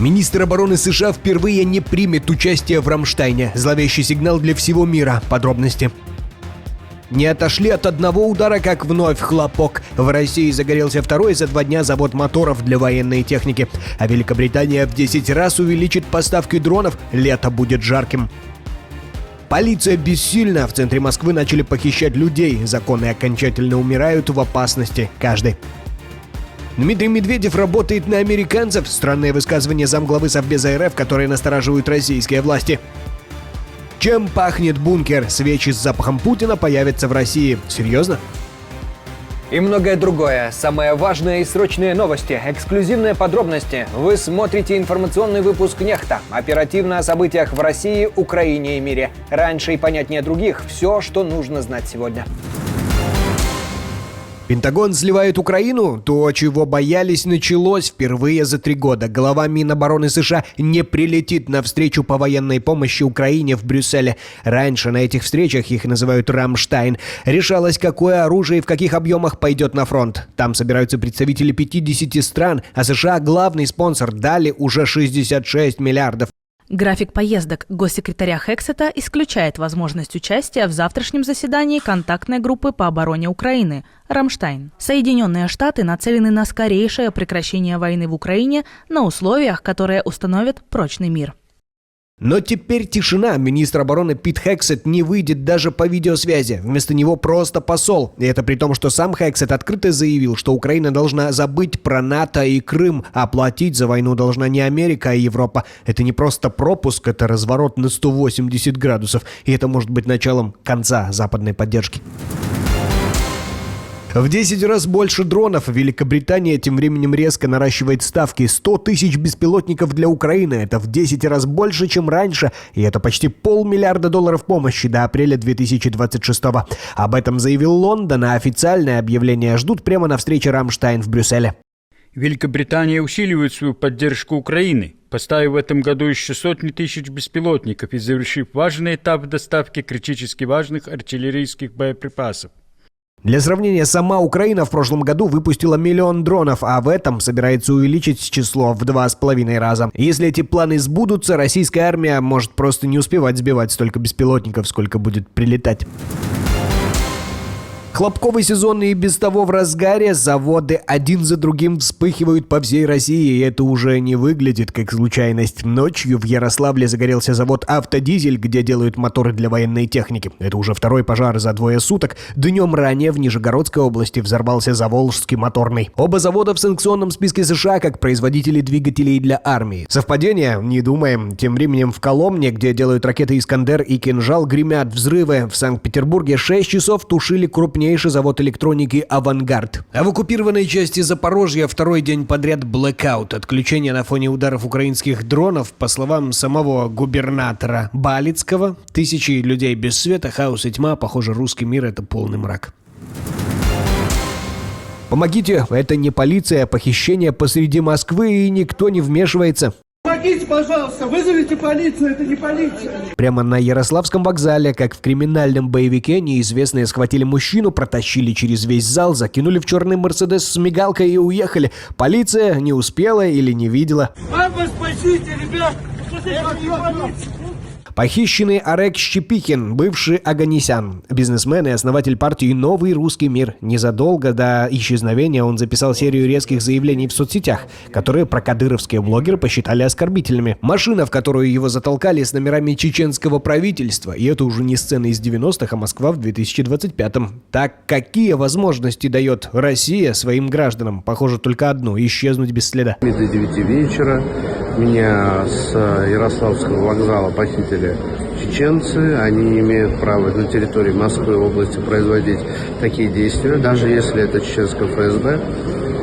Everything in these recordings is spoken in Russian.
Министр обороны США впервые не примет участие в Рамштайне. Зловещий сигнал для всего мира. Подробности. Не отошли от одного удара, как вновь хлопок. В России загорелся второй за 2 дня завод моторов для военной техники. А Великобритания в 10 раз увеличит поставки дронов. Лето будет жарким. Полиция бессильна. В центре Москвы начали похищать людей. Законы окончательно умирают в опасности. Каждый. Дмитрий Медведев работает на американцев. Странное высказывание замглавы Совбеза РФ, которые настораживают российские власти. Чем пахнет бункер? Свечи с запахом Путина появятся в России. Серьезно? И многое другое. Самые важные и срочные новости, эксклюзивные подробности. Вы смотрите информационный выпуск «Нехта». Оперативно о событиях в России, Украине и мире. Раньше и понятнее других. Все, что нужно знать сегодня. Пентагон сливает Украину? То, чего боялись, началось впервые за 3 года. Глава Минобороны США не прилетит на встречу по военной помощи Украине в Брюсселе. Раньше на этих встречах, их называют Рамштайн, решалось, какое оружие и в каких объемах пойдет на фронт. Там собираются представители 50 стран, а США главный спонсор, дали уже 66 миллиардов. График поездок госсекретаря Хексета исключает возможность участия в завтрашнем заседании контактной группы по обороне Украины «Рамштайн». Соединенные Штаты нацелены на скорейшее прекращение войны в Украине на условиях, которые установят прочный мир. Но теперь тишина. Министр обороны Пит Хексет не выйдет даже по видеосвязи. Вместо него просто посол. И это при том, что сам Хексет открыто заявил, что Украина должна забыть про НАТО и Крым, а платить за войну должна не Америка, а Европа. Это не просто пропуск, это разворот на 180 градусов. И это может быть началом конца западной поддержки. В 10 раз больше дронов. Великобритания тем временем резко наращивает ставки. 100 тысяч беспилотников для Украины. Это в 10 раз больше, чем раньше. И это почти $500 миллиарда помощи до апреля 2026. Об этом заявил Лондон, а официальное объявление ждут прямо на встрече Рамштайн в Брюсселе. Великобритания усиливает свою поддержку Украины, поставив в этом году еще сотни тысяч беспилотников и завершив важный этап доставки критически важных артиллерийских боеприпасов. Для сравнения, сама Украина в прошлом году выпустила 1 миллион дронов, а в этом собирается увеличить число в 2,5 раза. Если эти планы сбудутся, российская армия может просто не успевать сбивать столько беспилотников, сколько будет прилетать. Хлопковый сезон и без того в разгаре. Заводы один за другим вспыхивают по всей России, и это уже не выглядит как случайность. Ночью в Ярославле загорелся завод «Автодизель», где делают моторы для военной техники. Это уже второй пожар за 2 суток. Днем ранее в Нижегородской области взорвался Заволжский моторный. Оба завода в санкционном списке США как производители двигателей для армии. Совпадение? Не думаем. Тем временем в Коломне, где делают ракеты «Искандер» и «Кинжал», гремят взрывы. В Санкт-Петербурге 6 часов тушили крупнейший завод электроники «Авангард». А в оккупированной части Запорожья второй день подряд блэкаут. Отключение на фоне ударов украинских дронов, по словам самого губернатора Балицкого. Тысячи людей без света, хаос и тьма. Похоже, русский мир — это полный мрак. Помогите, это не полиция, а похищение посреди Москвы, и никто не вмешивается. Помогите, пожалуйста, вызовите полицию, это не полиция. Прямо на Ярославском вокзале, как в криминальном боевике, неизвестные схватили мужчину, протащили через весь зал, закинули в черный Мерседес с мигалкой и уехали. Полиция не успела или не видела. Папа, спасите, ребят! Это не полиция! Похищенный Арек Щепихин, бывший Оганесян, бизнесмен и основатель партии «Новый русский мир». Незадолго до исчезновения он записал серию резких заявлений в соцсетях, которые прокадыровские блогеры посчитали оскорбительными. Машина, в которую его затолкали, с номерами чеченского правительства. И это уже не сцена из 90-х, а Москва в 2025-м. Так какие возможности дает Россия своим гражданам? Похоже, только одну – исчезнуть без следа. До 9 вечера меня с Ярославского вокзала похитили чеченцы. Они не имеют права на территории Москвы и области производить такие действия, даже если это чеченское ФСБ.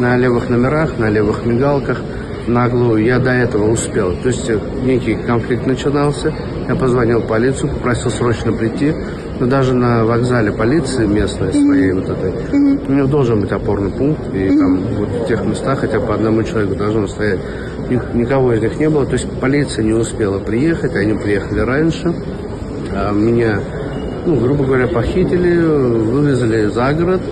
На левых номерах, на левых мигалках, наглую. Я до этого успел. То есть некий конфликт начинался. Я позвонил в полицию, попросил срочно прийти. Но даже на вокзале полиции местной своей вот этой, у него должен быть опорный пункт. И там вот в тех местах хотя бы по одному человеку должно стоять. Никого из них не было. То есть полиция не успела приехать. Они приехали раньше. Меня, грубо говоря, похитили, вывезли за город.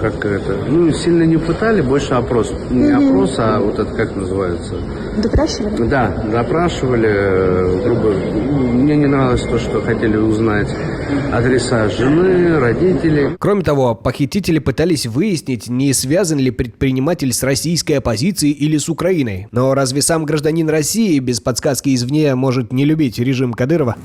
как это, ну, сильно не пытали, больше опрос. Не опрос, а вот это как называется? Допрашивали? Да, допрашивали, грубо. Мне не нравилось то, что хотели узнать адреса жены, родителей. Кроме того, похитители пытались выяснить, не связан ли предприниматель с российской оппозицией или с Украиной. Но разве сам гражданин России без подсказки извне может не любить режим Кадырова?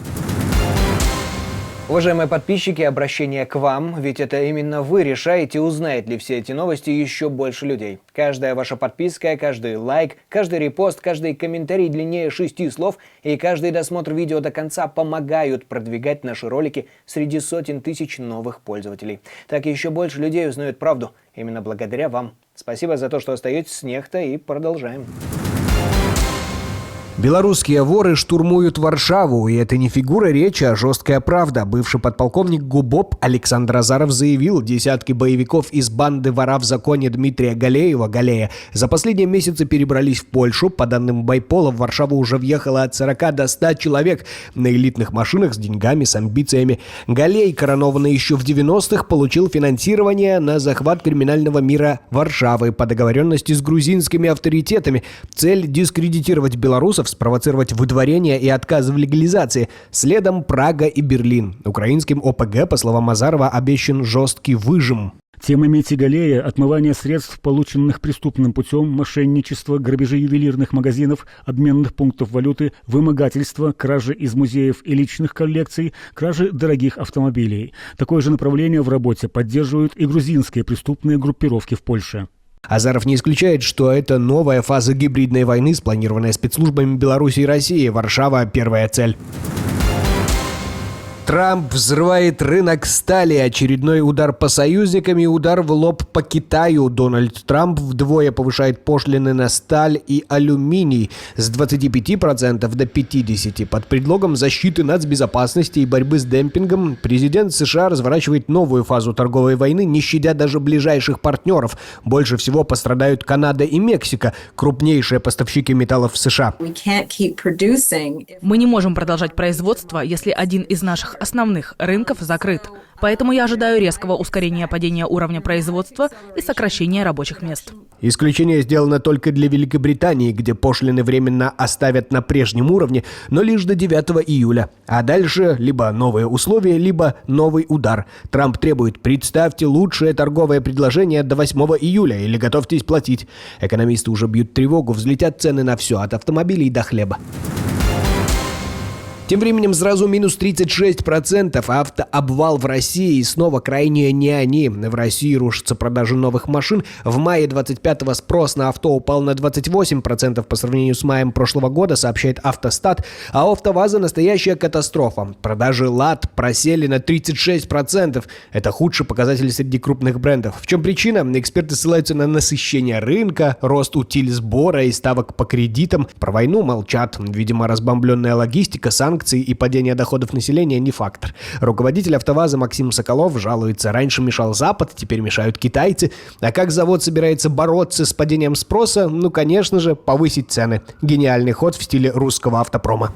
Уважаемые подписчики, обращение к вам, ведь это именно вы решаете, узнает ли все эти новости еще больше людей. Каждая ваша подписка, каждый лайк, каждый репост, каждый комментарий длиннее 6 слов и каждый досмотр видео до конца помогают продвигать наши ролики среди сотен тысяч новых пользователей. Так еще больше людей узнают правду именно благодаря вам. Спасибо за то, что остаетесь с Нехта, и продолжаем. Белорусские воры штурмуют Варшаву, и это не фигура речи, а жесткая правда. Бывший подполковник ГУБОП Александр Азаров заявил, десятки боевиков из банды вора в законе Дмитрия Галея за последние месяцы перебрались в Польшу. По данным Байпола, в Варшаву уже въехало от 40 до 100 человек на элитных машинах с деньгами, с амбициями. Галей, коронованный еще в 90-х, получил финансирование на захват криминального мира Варшавы по договоренности с грузинскими авторитетами. Цель – дискредитировать белорусов, спровоцировать выдворение и отказ в легализации. Следом Прага и Берлин. Украинским ОПГ, по словам Азарова, обещан жесткий выжим. Тема Мити Галея – отмывание средств, полученных преступным путем, мошенничество, грабежи ювелирных магазинов, обменных пунктов валюты, вымогательство, кражи из музеев и личных коллекций, кражи дорогих автомобилей. Такое же направление в работе поддерживают и грузинские преступные группировки в Польше. Азаров не исключает, что это новая фаза гибридной войны, спланированная спецслужбами Беларуси и России. Варшава – первая цель. Трамп взрывает рынок стали. Очередной удар по союзникам и удар в лоб по Китаю. Дональд Трамп вдвое повышает пошлины на сталь и алюминий с 25% до 50%. Под предлогом защиты нацбезопасности и борьбы с демпингом президент США разворачивает новую фазу торговой войны, не щадя даже ближайших партнеров. Больше всего пострадают Канада и Мексика, крупнейшие поставщики металлов в США. Мы не можем продолжать производство, если один из наших основных рынков закрыт. Поэтому я ожидаю резкого ускорения падения уровня производства и сокращения рабочих мест. Исключение сделано только для Великобритании, где пошлины временно оставят на прежнем уровне, но лишь до 9 июля. А дальше либо новые условия, либо новый удар. Трамп требует: представьте лучшее торговое предложение до 8 июля или готовьтесь платить. Экономисты уже бьют тревогу, взлетят цены на все, от автомобилей до хлеба. Тем временем сразу минус 36%. Автообвал в России. И снова крайне не они. В России рушатся продажи новых машин. В мае 25-го спрос на авто упал на 28% по сравнению с маем прошлого года, сообщает Автостат. А у АвтоВАЗа настоящая катастрофа. Продажи ЛАД просели на 36%. Это худший показатель среди крупных брендов. В чем причина? Эксперты ссылаются на насыщение рынка, рост утильсбора и ставок по кредитам. Про войну молчат. Видимо, разбомбленная логистика, санкции и падение доходов населения не фактор. Руководитель АвтоВАЗа Максим Соколов жалуется: раньше мешал Запад, теперь мешают китайцы. А как завод собирается бороться с падением спроса? Ну, конечно же, повысить цены. Гениальный ход в стиле русского автопрома.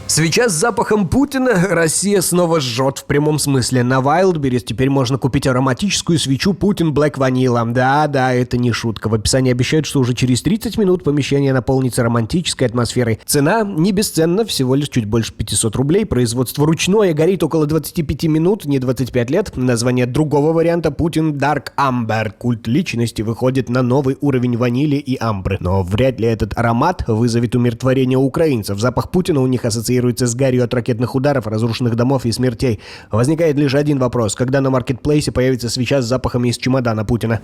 Свеча с запахом Путина. Россия снова жжет в прямом смысле. На Wildberries теперь можно купить ароматическую свечу Putin Black Vanilla. Да, это не шутка. В описании обещают, что уже через 30 минут помещение наполнится романтической атмосферой. Цена не бесценна, всего лишь чуть больше 500 рублей. Производство ручное, горит около 25 минут, не 25 лет. Название другого варианта Putin Dark Amber. Культ личности выходит на новый уровень ванили и амбры. Но вряд ли этот аромат вызовет умиротворение украинцев. Запах Путина у них ассоциируется с гарью от ракетных ударов, разрушенных домов и смертей. Возникает лишь один вопрос: когда на маркетплейсе появится свеча с запахами из чемодана Путина?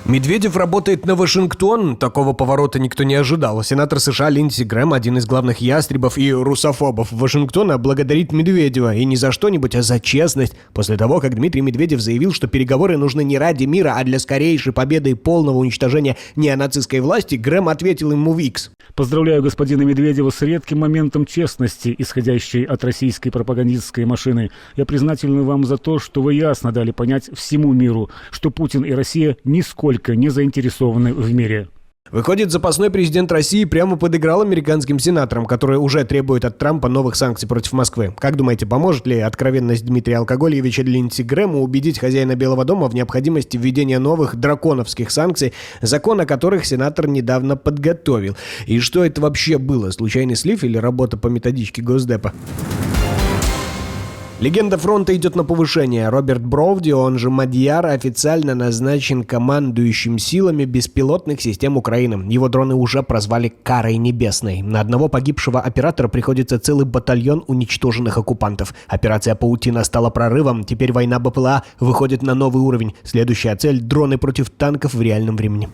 Медведев работает на Вашингтон. Такого поворота никто не ожидал. Сенатор США Линдси Грэм, один из главных ястребов и русофобов Вашингтона, благодарит Медведева. И не за что-нибудь, а за честность. После того, как Дмитрий Медведев заявил, что переговоры нужны не ради мира, а для скорейшей победы и полного уничтожения неонацистской власти, Грэм ответил ему в X: Поздравляю господина Медведева с редким моментом честности, исходящей от российской пропагандистской машины. Я признателен вам за то, что вы ясно дали понять всему миру, что Путин и Россия нисколько не заинтересованы в мире. Выходит, запасной президент России прямо подыграл американским сенаторам, которые уже требуют от Трампа новых санкций против Москвы. Как думаете, поможет ли откровенность Дмитрия Алкогольевича Линдси Грэма убедить хозяина Белого дома в необходимости введения новых драконовских санкций, закон о которых сенатор недавно подготовил? И что это вообще было? Случайный слив или работа по методичке Госдепа? Легенда фронта идет на повышение. Роберт Броуди, он же Мадьяр, официально назначен командующим силами беспилотных систем Украины. Его дроны уже прозвали «Карой небесной». На одного погибшего оператора приходится целый батальон уничтоженных оккупантов. Операция «Паутина» стала прорывом. Теперь война БПЛА выходит на новый уровень. Следующая цель – дроны против танков в реальном времени.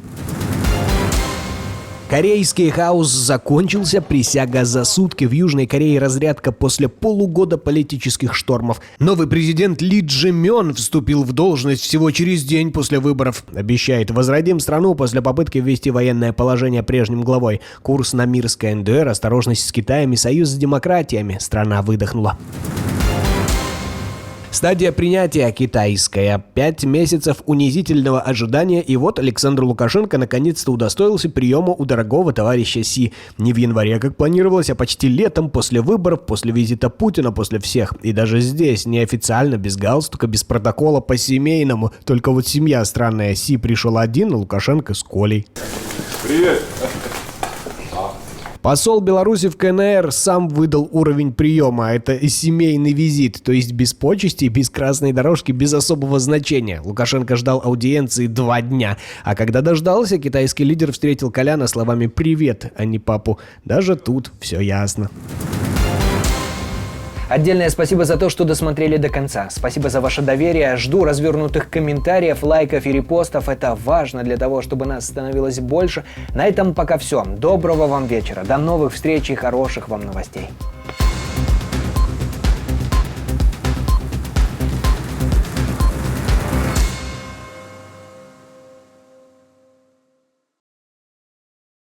Корейский хаос закончился, присяга за сутки. В Южной Корее разрядка после полугода политических штормов. Новый президент Ли Джи Мён вступил в должность всего через день после выборов. Обещает: возродим страну после попытки ввести военное положение прежним главой. Курс на мир с КНДР, осторожность с Китаем и союз с демократиями. Страна выдохнула. Стадия принятия китайская. 5 месяцев унизительного ожидания, и вот Александр Лукашенко наконец-то удостоился приема у дорогого товарища Си. Не в январе, как планировалось, а почти летом, после выборов, после визита Путина, после всех. И даже здесь, неофициально, без галстука, без протокола, по-семейному. Только вот семья странная. Си пришел один, а Лукашенко с Колей. Привет! Посол Беларуси в КНР сам выдал уровень приема. Это семейный визит, то есть без почестей, без красной дорожки, без особого значения. Лукашенко ждал аудиенции 2 дня. А когда дождался, китайский лидер встретил Коляна словами «привет», а не папу. Даже тут все ясно. Отдельное спасибо за то, что досмотрели до конца. Спасибо за ваше доверие. Жду развернутых комментариев, лайков и репостов. Это важно для того, чтобы нас становилось больше. На этом пока все. Доброго вам вечера. До новых встреч и хороших вам новостей.